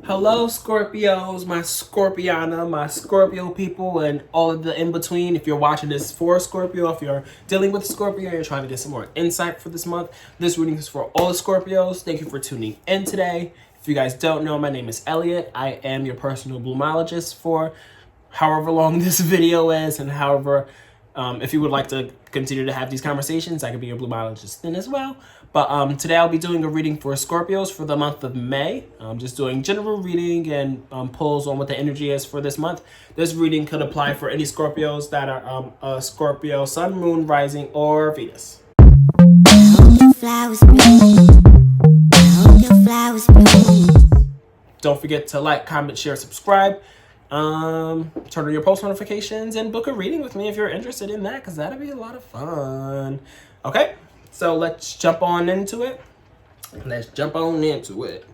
Hello, Scorpios, my Scorpiana, my Scorpio people, and all of the in between. If you're watching this for Scorpio, if you're dealing with Scorpio, you're trying to get some more insight for this month. This reading is for all the Scorpios. Thank you for tuning in today. If you guys don't know, my name is Elliot. I am your personal Bloomologist for however long this video is, and however, if you would like to continue to have these conversations, I could be your Bloomologist then as well. But today I'll be doing a reading for Scorpios for the month of May. I'm just doing general reading and pulls on what the energy is for this month. This reading could apply for any Scorpios that are a Scorpio Sun, Moon, Rising, or Venus. Don't forget to like, comment, share, subscribe. Turn on your post notifications and book a reading with me if you're interested in that, because that'll be a lot of fun. Okay, so let's jump on into it. Let's jump on into it.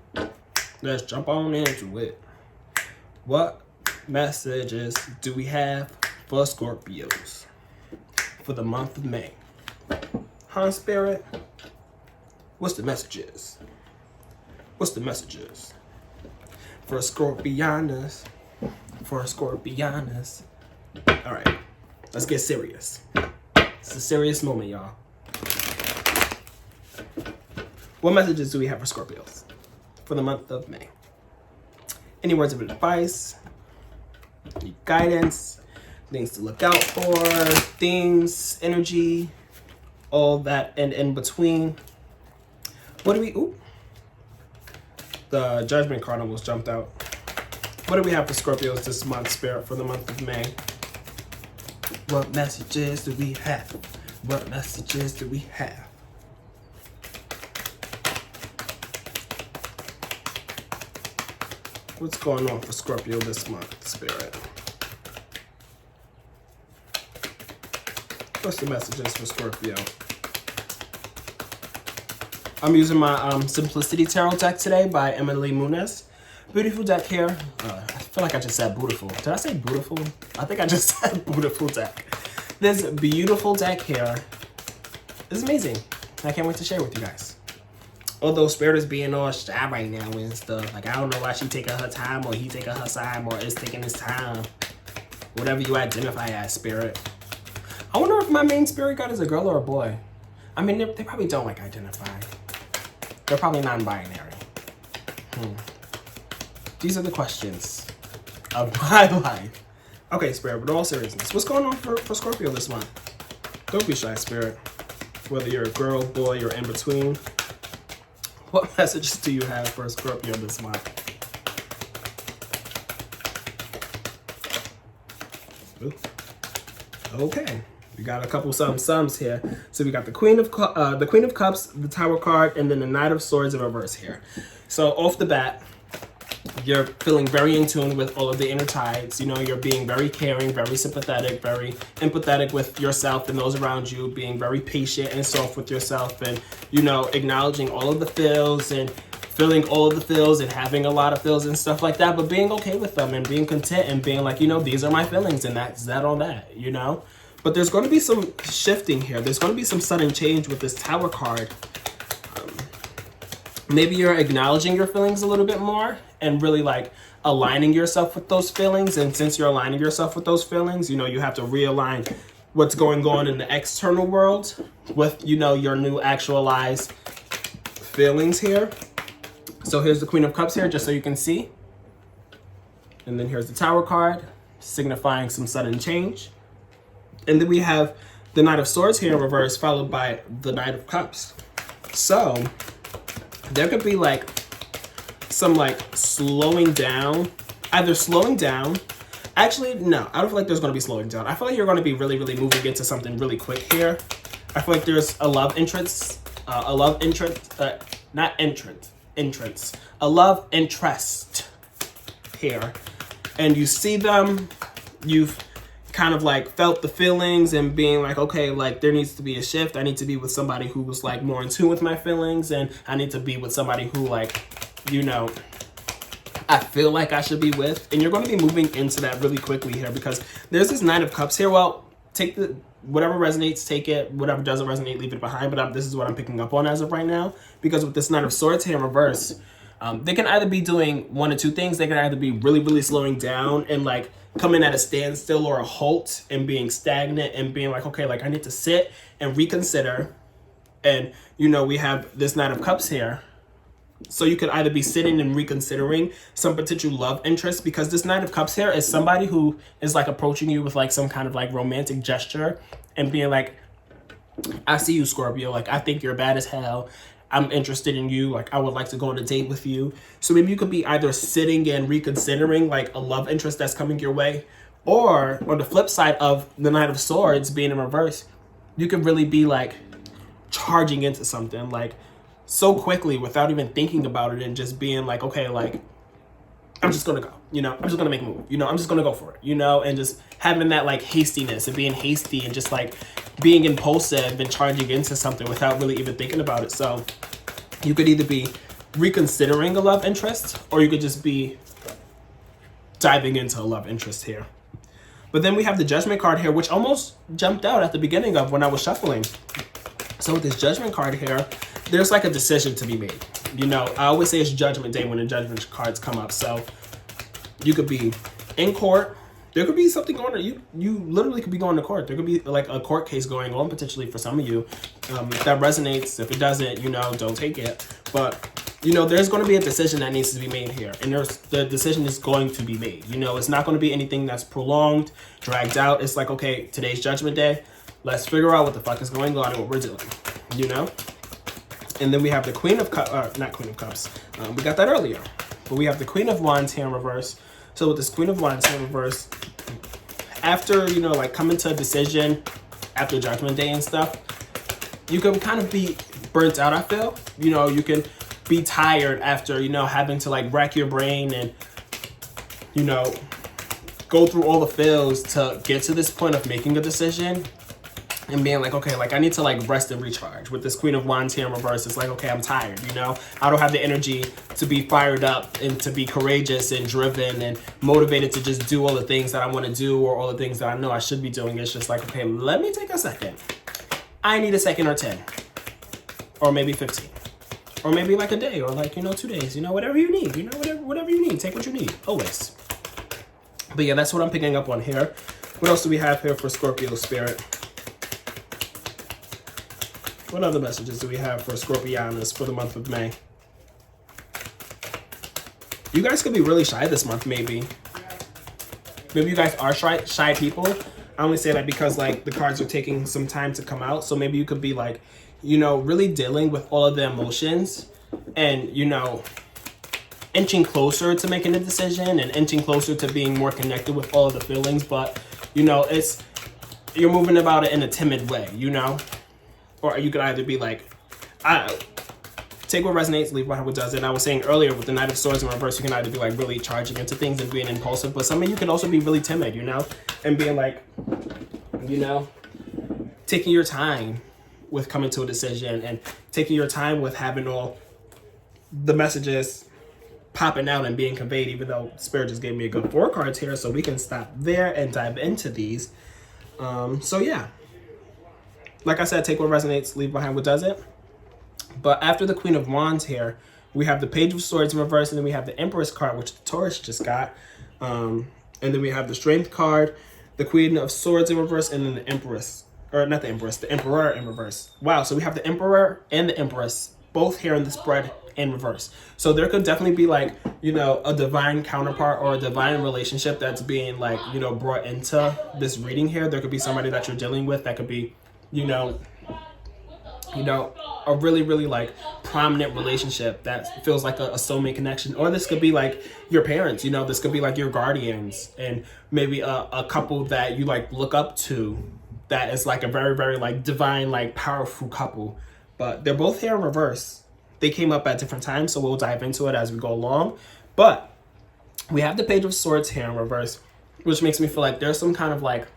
What messages do we have for Scorpios for the month of May? Huh, Spirit? What's the messages? What's the messages for Scorpianas? For Scorpianas. All right, let's get serious. It's a serious moment, y'all. What messages do we have for Scorpios for the month of May? Any words of advice? Any guidance? Things to look out for? Themes, energy, all that and in between. What do we... Ooh. The Judgment card almost jumped out. What do we have for Scorpios this month, Spirit, for the month of May? What messages do we have? What messages do we have? What's going on for Scorpio this month, Spirit? What's the messages for Scorpio? I'm using my Simplicity Tarot deck today by Emily Muniz. Beautiful deck here. I feel like I just said beautiful. Did I say beautiful? I think I just said beautiful deck. This beautiful deck here is amazing. I can't wait to share with you guys. Although Spirit is being all shy right now and stuff. Like, I don't know why she taking her time or he taking her time or is taking his time. Whatever you identify as, Spirit. I wonder if my main Spirit guide is a girl or a boy. I mean, they probably don't like identify. They're probably non-binary. These are the questions of my life. Okay, Spirit, with all seriousness, what's going on for Scorpio this month? Don't be shy, Spirit. Whether you're a girl, boy, or in between. What messages do you have for Scorpio this month? Ooh. Okay, we got a couple sums here. So we got the Queen of Cups, the Tower card, and then the Knight of Swords in reverse here. So off the bat, you're feeling very in tune with all of the inner tides. You know, you're being very caring, very sympathetic, very empathetic with yourself and those around you, being very patient and soft with yourself, and, you know, acknowledging all of the feels and feeling all of the feels and having a lot of feels and stuff like that, but being okay with them and being content and being like, you know, these are my feelings and that's that on that, you know? But there's going to be some shifting here. There's going to be some sudden change with this Tower card. Maybe you're acknowledging your feelings a little bit more and really like aligning yourself with those feelings. And since you're aligning yourself with those feelings, you know, you have to realign what's going on in the external world with, you know, your new actualized feelings here. So here's the Queen of Cups here, just so you can see. And then here's the Tower card, signifying some sudden change. And then we have the Knight of Swords here in reverse, followed by the Knight of Cups. So there could be like some like slowing down, either slowing down. Actually, no, I don't feel like there's going to be slowing down. I feel like you're going to be really moving into something really quick here. I feel like there's a love interest, a love interest here. And you see them, you've kind of like felt the feelings and being like, okay, like there needs to be a shift. I need to be with somebody who was like more in tune with my feelings, and I need to be with somebody who, like, you know, I feel like I should be with. And you're going to be moving into that really quickly here because there's this Knight of Cups here. Well, take the whatever resonates, take it. Whatever doesn't resonate, leave it behind. But this is what I'm picking up on as of right now, because with this Knight of Swords here in reverse, They can either be doing one or two things. They can either be really, really slowing down and like coming at a standstill or a halt and being stagnant and being like, okay, like I need to sit and reconsider. And, you know, we have this Knight of Cups here. So you could either be sitting and reconsidering some potential love interest, because this Knight of Cups here is somebody who is like approaching you with like some kind of like romantic gesture and being like, I see you, Scorpio. Like, I think you're bad as hell. I'm interested in you. Like, I would like to go on a date with you. So maybe you could be either sitting and reconsidering like a love interest that's coming your way, or on the flip side of the Knight of Swords being in reverse, you could really be like charging into something like so quickly without even thinking about it and just being like, okay, like I'm just gonna go, you know, I'm just gonna make a move, you know, I'm just gonna go for it, you know, and just having that like hastiness and being hasty and just like being impulsive and charging into something without really even thinking about it. So you could either be reconsidering a love interest, or you could just be diving into a love interest here. But then we have the Judgment card here, which almost jumped out at the beginning of when I was shuffling. So with this Judgment card here, there's like a decision to be made. You know, I always say it's Judgment Day when the Judgment cards come up. So you could be in court. There could be something going on. You literally could be going to court. There could be like a court case going on potentially for some of you. If that resonates, if it doesn't, you know, don't take it. But, you know, there's going to be a decision that needs to be made here. And the decision is going to be made. You know, it's not going to be anything that's prolonged, dragged out. It's like, okay, today's Judgment Day. Let's figure out what the fuck is going on and what we're doing, you know? And then we have the Queen of Cups, not Queen of Cups. We got that earlier. But we have the Queen of Wands here in reverse. So with this Queen of Wands here in reverse, after, you know, like coming to a decision after Judgment Day and stuff, you can kind of be burnt out, I feel. You know, you can be tired after, you know, having to like rack your brain and, you know, go through all the feels to get to this point of making a decision. And being like, okay, like I need to like rest and recharge. With this Queen of Wands here in reverse, it's like, okay, I'm tired, you know? I don't have the energy to be fired up and to be courageous and driven and motivated to just do all the things that I want to do or all the things that I know I should be doing. It's just like, okay, let me take a second. I need a second or 10 or maybe 15 or maybe like a day or like, you know, 2 days, you know, whatever you need, you know, whatever you need, take what you need, always. But yeah, that's what I'm picking up on here. What else do we have here for Scorpio spirit? What other messages do we have for Scorpianas for the month of May? You guys could be really shy this month, maybe. Maybe you guys are shy people. I only say that because like the cards are taking some time to come out. So maybe you could be like, you know, really dealing with all of the emotions and, you know, inching closer to making a decision and inching closer to being more connected with all of the feelings. But, you know, you're moving about it in a timid way, you know? Or you could either be like, take what resonates, leave behind what doesn't. I was saying earlier with the Knight of Swords in reverse, you can either be like really charging into things and being impulsive, but some of you could also be really timid, you know, and being like, you know, taking your time with coming to a decision and taking your time with having all the messages popping out and being conveyed, even though Spirit just gave me a good 4 cards here, so we can stop there and dive into these. So yeah. Like I said, take what resonates, leave behind what doesn't. But after the Queen of Wands here, we have the Page of Swords in reverse, and then we have the Empress card, which the Taurus just got. And then we have the Strength card, the Queen of Swords in reverse, and then the Empress. Or not the Empress, the Emperor in reverse. Wow, so we have the Emperor and the Empress both here in the spread in reverse. So there could definitely be like, you know, a divine counterpart or a divine relationship that's being like, you know, brought into this reading here. There could be somebody that you're dealing with that could be, you know, a really, really like prominent relationship that feels like a soulmate connection. Or this could be like your parents, you know, this could be like your guardians and maybe a couple that you like look up to that is like a very, very like divine, like powerful couple. But they're both here in reverse. They came up at different times, so we'll dive into it as we go along. But we have the Page of Swords here in reverse, which makes me feel like there's some kind of like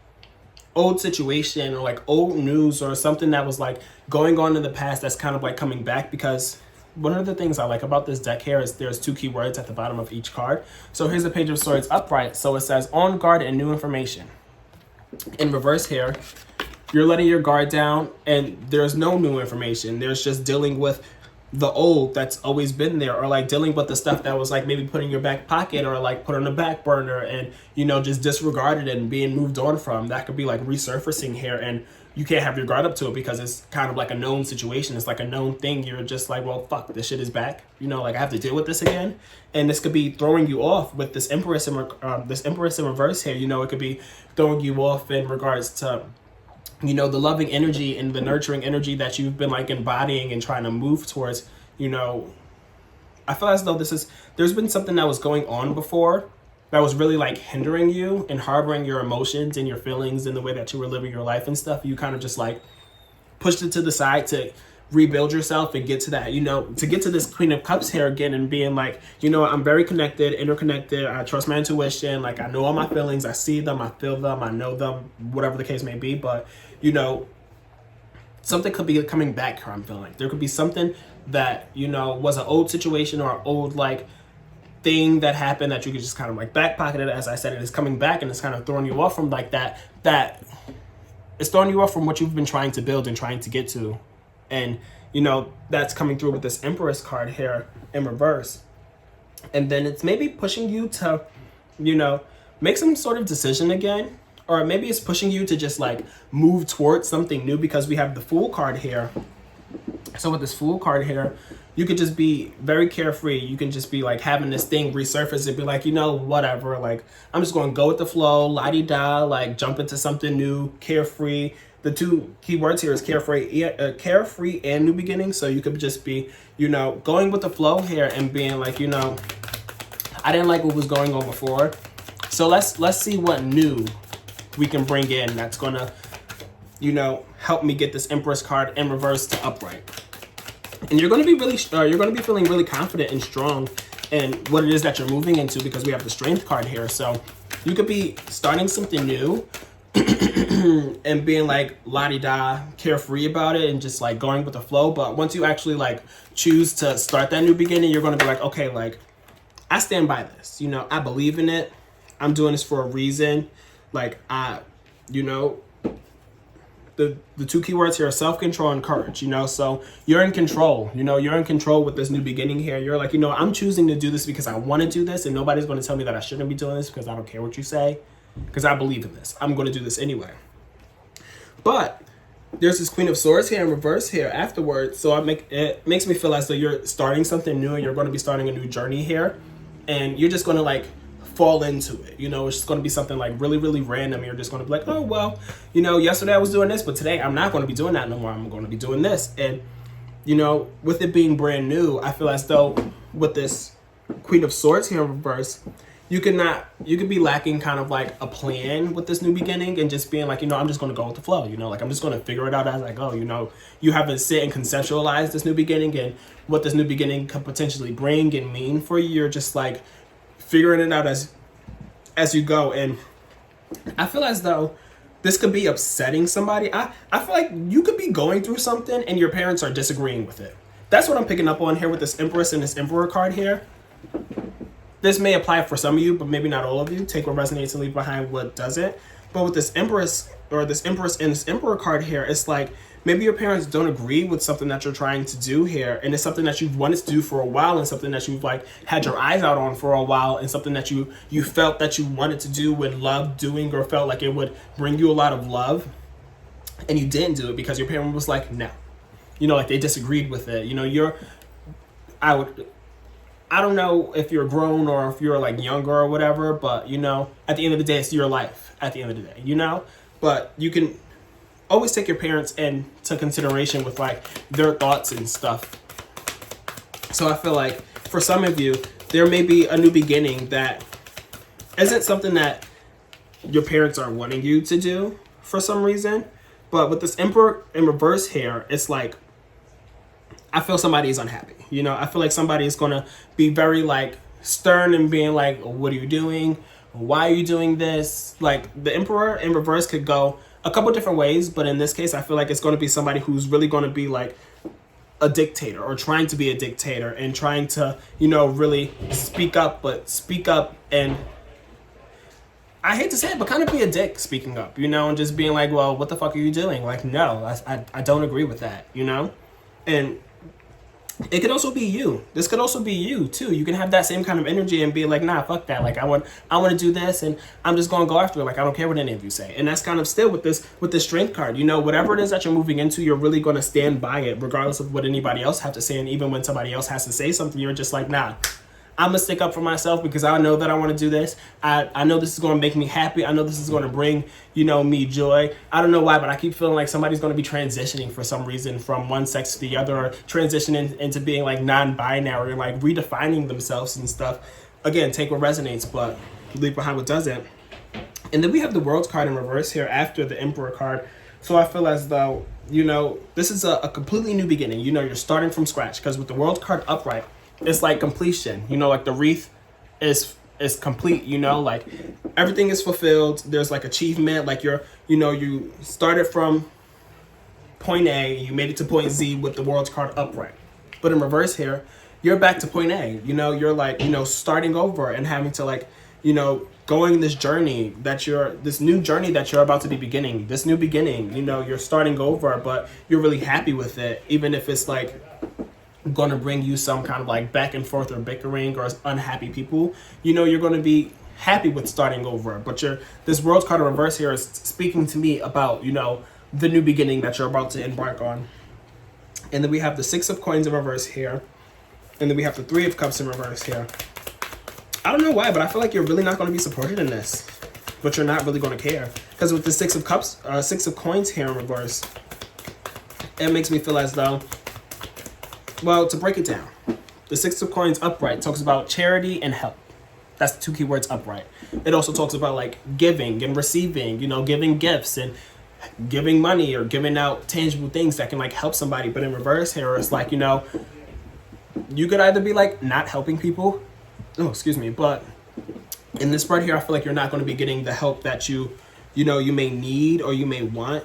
old situation or like old news or something that was like going on in the past that's kind of like coming back, because one of the things I like about this deck here is there's 2 key words at the bottom of each card. So here's the Page of Swords upright. So it says on guard and new information. In reverse here, you're letting your guard down and there's no new information. There's just dealing with the old that's always been there, or like dealing with the stuff that was like maybe put in your back pocket or like put on the back burner and, you know, just disregarded and being moved on from. That could be like resurfacing here, and you can't have your guard up to it because it's kind of like a known situation. It's like a known thing. You're just like, well, fuck, this shit is back. You know, like I have to deal with this again. And this could be throwing you off with this Empress in reverse here. You know, it could be throwing you off in regards to, you know, the loving energy and the nurturing energy that you've been like embodying and trying to move towards. You know, I feel as though there's been something that was going on before that was really like hindering you and harboring your emotions and your feelings and the way that you were living your life and stuff. You kind of just like pushed it to the side to rebuild yourself and get to that, you know, to get to this Queen of Cups here again and being like, you know, I'm very connected, interconnected. I trust my intuition. Like I know all my feelings. I see them. I feel them. I know them, whatever the case may be. But, you know, something could be coming back here. I'm feeling there could be something that, you know, was an old situation or an old like thing that happened that you could just kind of like back pocket it. As I said, it is coming back and it's kind of throwing you off from like that it's throwing you off from what you've been trying to build and trying to get to. And, you know, that's coming through with this Empress card here in reverse. And then it's maybe pushing you to, you know, make some sort of decision again. Or maybe it's pushing you to just like move towards something new, because we have the Fool card here. So with this Fool card here, you could just be very carefree. You can just be like having this thing resurface and be like, you know, whatever. Like, I'm just going to go with the flow, la-di-da, like jump into something new, carefree. The two key words here is carefree and new beginning. So you could just be, you know, going with the flow here and being like, you know, I didn't like what was going on before. So let's see what new we can bring in that's going to, you know, help me get this Empress card in reverse to upright. And you're going to be really, you're going to be feeling really confident and strong in what it is that you're moving into, because we have the Strength card here. So you could be starting something new and being like la-di-da, carefree about it and just like going with the flow. But once you actually like choose to start that new beginning, you're going to be like, okay, like I stand by this. You know, I believe in it. I'm doing this for a reason. Like you know, the two keywords here are self-control and courage, you know, so you're in control, you know, you're in control with this new beginning here. You're like, you know, I'm choosing to do this because I want to do this, and nobody's going to tell me that I shouldn't be doing this because I don't care what you say, because I believe in this. I'm going to do this anyway. But there's this Queen of Swords here in reverse here afterwards, so it makes me feel as though you're starting something new and you're going to be starting a new journey here, and you're just going to like fall into it. You know, it's just going to be something like really, really random. You're just going to be like, oh, well, you know, yesterday I was doing this, but today I'm not going to be doing that no more. I'm going to be doing this. And, you know, with it being brand new, I feel as though with this Queen of Swords here in reverse, you could be lacking kind of like a plan with this new beginning and just being like, you know, I'm just going to go with the flow, you know, like I'm just going to figure it out as I go. You know, you haven't sit and conceptualized this new beginning and what this new beginning could potentially bring and mean for you. You're just like figuring it out as you go. And I feel as though this could be upsetting somebody. I feel like you could be going through something and your parents are disagreeing with it. That's what I'm picking up on here with this Empress and this Emperor card here. This may apply for some of you, but maybe not all of you. Take what resonates and leave behind what doesn't. But with this Empress or this Empress and this Emperor card here, it's like maybe your parents don't agree with something that you're trying to do here, and it's something that you've wanted to do for a while, and something that you've like had your eyes out on for a while, and something that you felt that you wanted to do and loved doing, or felt like it would bring you a lot of love, and you didn't do it because your parent was like, no. You know, like they disagreed with it. You know, I don't know if you're grown or if you're like younger or whatever, but you know, at the end of the day, it's your life at the end of the day, you know? But you can always take your parents into consideration with like their thoughts and stuff. So I feel like for some of you, there may be a new beginning that isn't something that your parents are wanting you to do for some reason. But with this Emperor in reverse here, it's like, I feel somebody is unhappy. You know, I feel like somebody is going to be very like stern and being like, what are you doing? Why are you doing this? Like the Emperor in reverse could go a couple different ways, but in this case, I feel like it's going to be somebody who's really going to be like a dictator or trying to be a dictator and trying to, you know, really speak up and I hate to say it, but kind of be a dick speaking up, you know, and just being like, well, what the fuck are you doing? Like, no, I don't agree with that, you know? And It could also be you. This could also be you too. You can have that same kind of energy and be like, nah, fuck that. Like I want to do this, and I'm just gonna go after it. Like I don't care what any of you say. And that's kind of still with this strength card. You know, whatever it is that you're moving into, you're really gonna stand by it, regardless of what anybody else have to say. And even when somebody else has to say something, you're just like, nah, I'm gonna stick up for myself because I know that I want to do this. I know this is gonna make me happy. I know this is gonna bring, you know, me joy. I don't know why, but I keep feeling like somebody's gonna be transitioning for some reason from one sex to the other, or transitioning into being like non-binary, or like redefining themselves and stuff. Again, take what resonates, but leave behind what doesn't. And then we have the World card in reverse here after the Emperor card. So I feel as though, you know, this is a completely new beginning. You know, you're starting from scratch, because with the World card upright, it's like completion, you know, like the wreath is complete, you know, like everything is fulfilled. There's like achievement, like you started from point A, you made it to point Z with the World card upright. But in reverse here, you're back to point A, you know, you're like, you know, starting over and having to like, you know, going this journey this new journey that you're about to be beginning, this new beginning, you know, you're starting over, but you're really happy with it, even if it's like going to bring you some kind of like back and forth or bickering or unhappy people. You know, you're going to be happy with starting over, but this World card in reverse here is speaking to me about, you know, the new beginning that you're about to embark on. And then we have the 6 of Coins in reverse here, and then we have the 3 of Cups in reverse here. I don't know why, but I feel like you're really not going to be supported in this, but you're not really going to care, because with the 6 of Cups, 6 of Coins here in reverse, it makes me feel as though, well, to break it down, the 6 of Coins upright talks about charity and help. That's the 2 key words upright. It also talks about like giving and receiving, you know, giving gifts and giving money or giving out tangible things that can like help somebody. But in reverse here, it's like, you know, you could either be like not helping people. Oh, excuse me. But in this part here, I feel like you're not going to be getting the help that you know, you may need or you may want.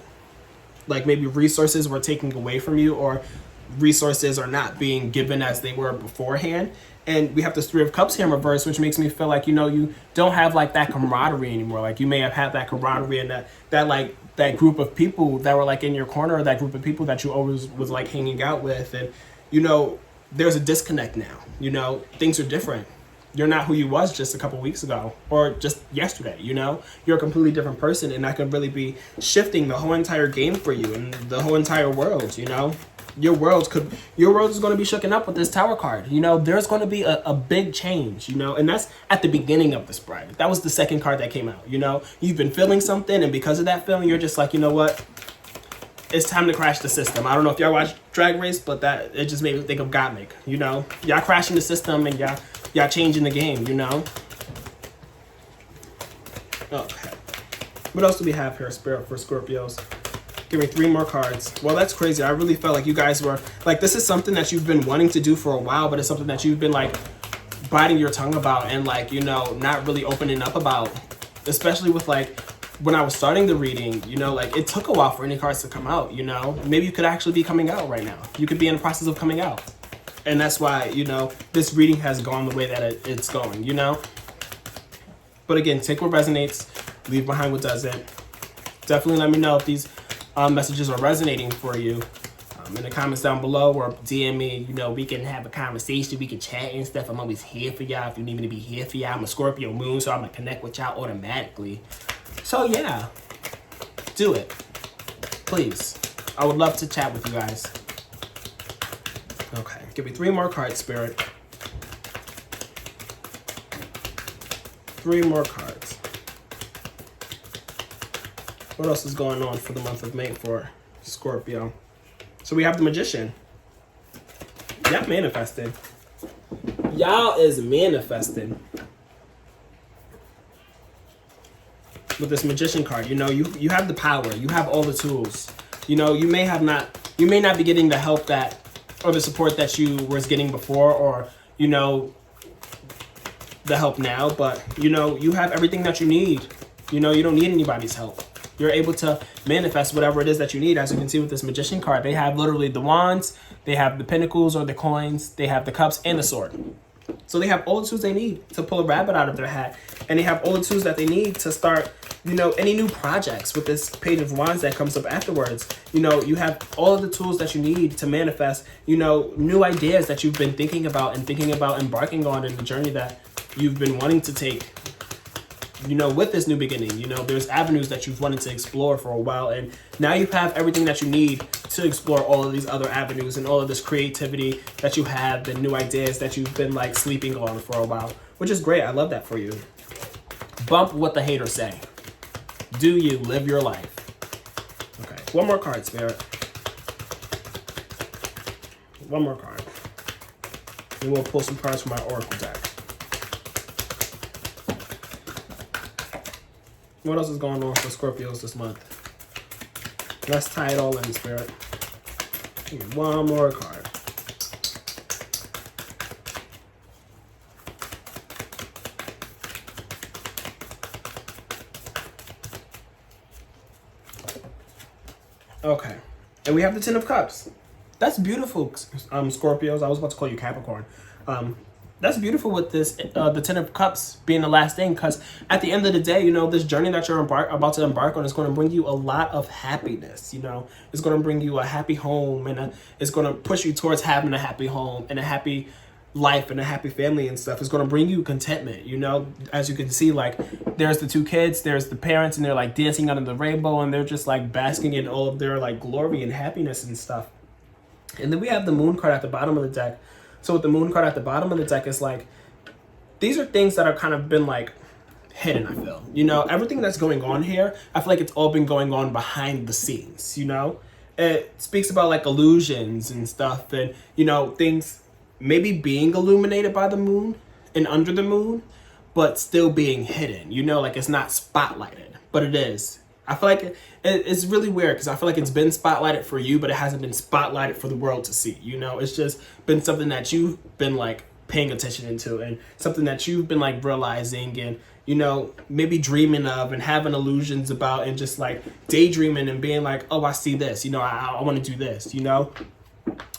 Like maybe resources were taken away from you, or resources are not being given as they were beforehand. And we have this 3 of Cups here in reverse, which makes me feel like, you know, you don't have like that camaraderie anymore. Like you may have had that camaraderie and that group of people that were like in your corner, or that group of people that you always was like hanging out with. And, you know, there's a disconnect now. You know, things are different. You're not who you was just a couple weeks ago or just yesterday, you know? You're a completely different person, and that could really be shifting the whole entire game for you and the whole entire world, you know? Your world is going to be shooken up with this Tower card. You know, there's going to be a big change, you know, and that's at the beginning of the spread. That was the second card that came out, you know. You've been feeling something, and because of that feeling, you're just like, you know what? It's time to crash the system. I don't know if y'all watch Drag Race, but it just made me think of Gottmik, you know. Y'all crashing the system, and y'all changing the game, you know. Okay. What else do we have here, Spirit, for Scorpios? Give me 3 more cards. Well, that's crazy. I really felt like you guys were like, this is something that you've been wanting to do for a while, but it's something that you've been like biting your tongue about and like, you know, not really opening up about, especially with like when I was starting the reading, you know, like it took a while for any cards to come out, you know. Maybe you could actually be coming out right now. You could be in the process of coming out. And that's why, you know, this reading has gone the way that it's going, you know. But again, take what resonates, leave behind what doesn't. Definitely let me know if these messages are resonating for you in the comments down below, or DM me. You know, we can have a conversation, we can chat and stuff. I'm always here for y'all if you need me to be here for y'all. I'm a Scorpio moon, so I'm gonna connect with y'all automatically. So yeah, do it, please. I would love to chat with you guys. Okay, give me 3 more cards, Spirit. 3 more cards. What else is going on for the month of May for Scorpio? So we have the Magician. Y'all manifested. Y'all is manifesting. With this Magician card, you know, you have the power. You have all the tools. You know, you may not be getting the help that, or the support that you was getting before, or, you know, the help now, but, you know, you have everything that you need. You know, you don't need anybody's help. You're able to manifest whatever it is that you need. As you can see with this Magician card, they have literally the wands, they have the pentacles or the coins, they have the cups and the sword. So they have all the tools they need to pull a rabbit out of their hat. And they have all the tools that they need to start, you know, any new projects with this Page of Wands that comes up afterwards. You know, you have all of the tools that you need to manifest, you know, new ideas that you've been thinking about embarking on in the journey that you've been wanting to take. You know, with this new beginning, you know, there's avenues that you've wanted to explore for a while, and now you have everything that you need to explore all of these other avenues and all of this creativity that you have and new ideas that you've been like sleeping on for a while, which is great. I love that for you. Bump what the haters say. Do you live your life? Okay, one more card, Spirit. One more card. And we'll pull some cards from my Oracle deck. What else is going on for Scorpios this month? Let's tie it all in, Spirit. Give me one more card. Okay. And we have the Ten of Cups. That's beautiful, Scorpios. I was about to call you Capricorn. That's beautiful with this, the Ten of Cups being the last thing, because at the end of the day, you know, this journey that you're about to embark on is going to bring you a lot of happiness, you know. It's going to bring you a happy home, and it's going to push you towards having a happy home and a happy life and a happy family and stuff. It's going to bring you contentment, you know. As you can see, like, there's the two kids, there's the parents, and they're like dancing under the rainbow, and they're just like basking in all of their like glory and happiness and stuff. And then we have the Moon card at the bottom of the deck. So with the Moon card at the bottom of the deck, it's like, these are things that are kind of been like hidden, I feel. You know, everything that's going on here, I feel like it's all been going on behind the scenes, you know? It speaks about like illusions and stuff, and, you know, things maybe being illuminated by the moon and under the moon, but still being hidden, you know? Like, it's not spotlighted, but it is. I feel like it's really weird, because I feel like it's been spotlighted for you, but it hasn't been spotlighted for the world to see, you know? It's just been something that you've been like paying attention into, and something that you've been like realizing and, you know, maybe dreaming of and having illusions about, and just like daydreaming and being like, oh, I see this, you know, I want to do this, you know?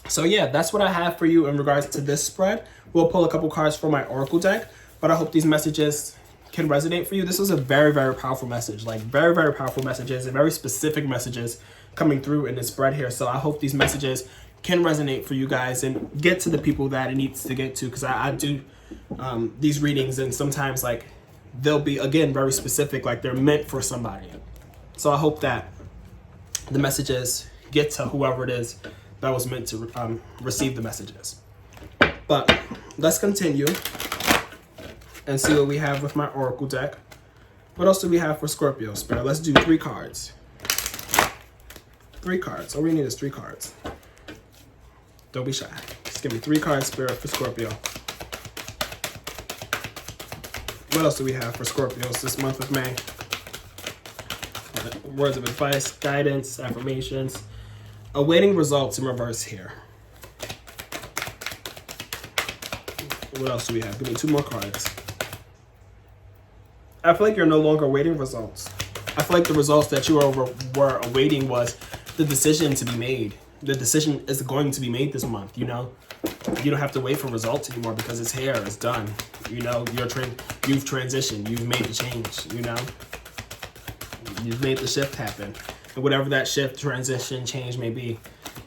So yeah, that's what I have for you in regards to this spread. We'll pull a couple cards from my Oracle deck, but I hope these messages can resonate for you. This was a very, very powerful message, like very, very powerful messages and very specific messages coming through in this spread here. So I hope these messages can resonate for you guys and get to the people that it needs to get to, because I do these readings, and sometimes like they'll be, again, very specific, like they're meant for somebody. So I hope that the messages get to whoever it is that was meant to receive the messages. But let's continue and see what we have with my Oracle deck. What else do we have for Scorpio, Spirit? Let's do 3 cards. 3 cards. All we need is 3 cards. Don't be shy. Just give me 3 cards, Spirit, for Scorpio. What else do we have for Scorpios this month of May? Words of advice, guidance, affirmations. Awaiting results in reverse here. What else do we have? Give me 2 more cards. I feel like you're no longer awaiting results. I feel like the results that you were awaiting was the decision to be made. The decision is going to be made this month, you know? You don't have to wait for results anymore, because it's here, it's done. You know, you've transitioned, you've made the change, you know? You've made the shift happen. And whatever that shift, transition, change may be,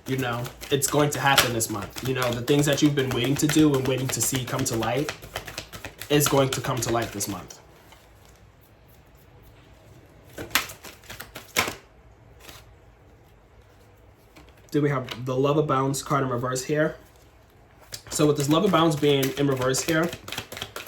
you know, it's going to happen this month. You know, the things that you've been waiting to do and waiting to see come to light is going to come to light this month. Do we have the Love Abounds card in reverse here? So with this Love Abounds being in reverse here,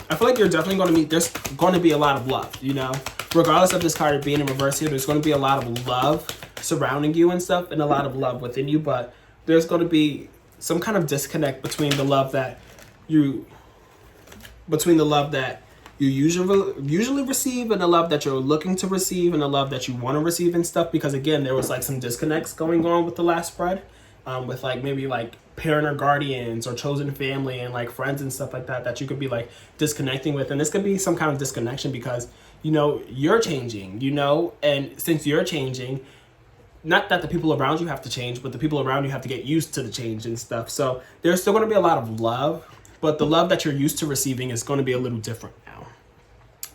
I feel like you're definitely going to meet, there's going to be a lot of love, you know? Regardless of this card being in reverse here, there's going to be a lot of love surrounding you and stuff, and a lot of love within you, but there's going to be some kind of disconnect between the love that you usually receive, and the love that you're looking to receive, and the love that you want to receive and stuff, because again, there was like some disconnects going on with the last spread, with like maybe like parent or guardians or chosen family and like friends and stuff like that you could be like disconnecting with. And this could be some kind of disconnection because, you know, you're changing, you know, and since you're changing, not that the people around you have to change, but the people around you have to get used to the change and stuff. So there's still going to be a lot of love, but the love that you're used to receiving is going to be a little different now.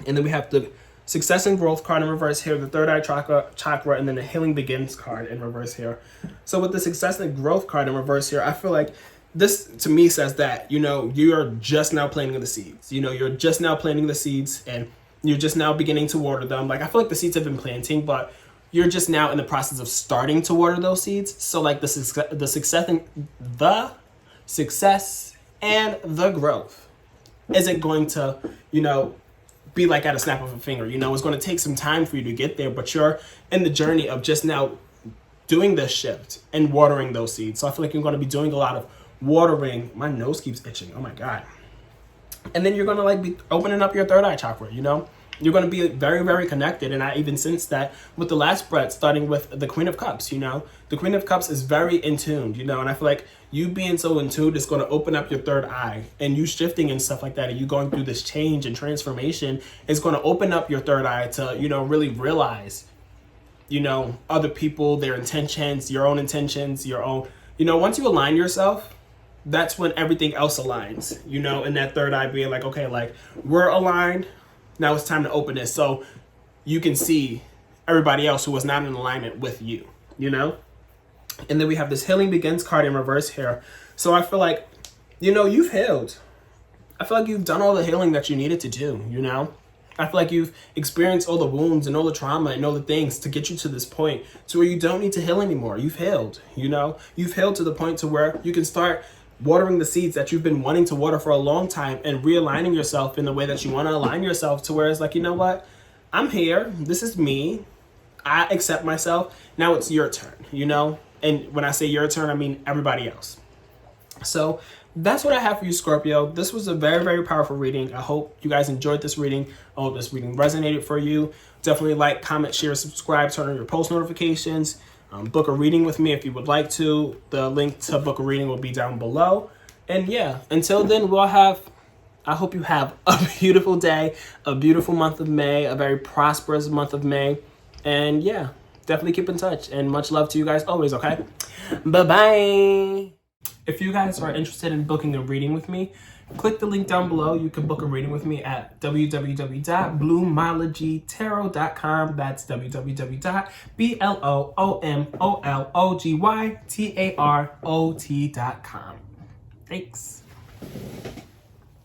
And then we have the Success and Growth card in reverse here, the third eye chakra, and then the Healing Begins card in reverse here. So with the Success and Growth card in reverse here, I feel like this to me says that, you know, you're just now planting the seeds. You know, you're just now planting the seeds and you're just now beginning to water them. Like, I feel like the seeds have been planting, but you're just now in the process of starting to water those seeds. So like the success and the growth isn't going to, you know, be like at a snap of a finger. You know, it's going to take some time for you to get there, but you're in the journey of just now doing this shift and watering those seeds. So I feel like you're going to be doing a lot of watering. My nose keeps itching. Oh my God. And then you're going to like be opening up your third eye chakra, you know? You're going to be very, very connected. And I even sense that with the last spread, starting with the Queen of Cups, you know, the Queen of Cups is very in tune, you know, and I feel like you being so in tune is going to open up your third eye, and you shifting and stuff like that. And you going through this change and transformation is going to open up your third eye to, you know, really realize, you know, other people, their intentions, your own intentions, your own, you know, once you align yourself, that's when everything else aligns, you know, and that third eye being like, okay, like we're aligned. Now it's time to open this so you can see everybody else who was not in alignment with you, you know? And then we have this Healing Begins card in reverse here. So I feel like, you know, you've healed. I feel like you've done all the healing that you needed to do, you know? I feel like you've experienced all the wounds and all the trauma and all the things to get you to this point to where you don't need to heal anymore. You've healed, you know? You've healed to the point to where you can start watering the seeds that you've been wanting to water for a long time and realigning yourself in the way that you want to align yourself to where it's like, you know what? I'm here. This is me. I accept myself. Now it's your turn, you know? And when I say your turn, I mean everybody else. So that's what I have for you, Scorpio. This was a very, very powerful reading. I hope you guys enjoyed this reading. I hope this reading resonated for you. Definitely like, comment, share, subscribe, turn on your post notifications. Book a reading with me if you would like to. The link to book a reading will be down below. And yeah, until then, I hope you have a beautiful day, a beautiful month of May, a very prosperous month of May. And yeah, definitely keep in touch. And much love to you guys always, okay? Bye-bye. If you guys are interested in booking a reading with me, click the link down below. You can book a reading with me at www.bloomologytarot.com. That's www.bloomologytarot.com. Thanks.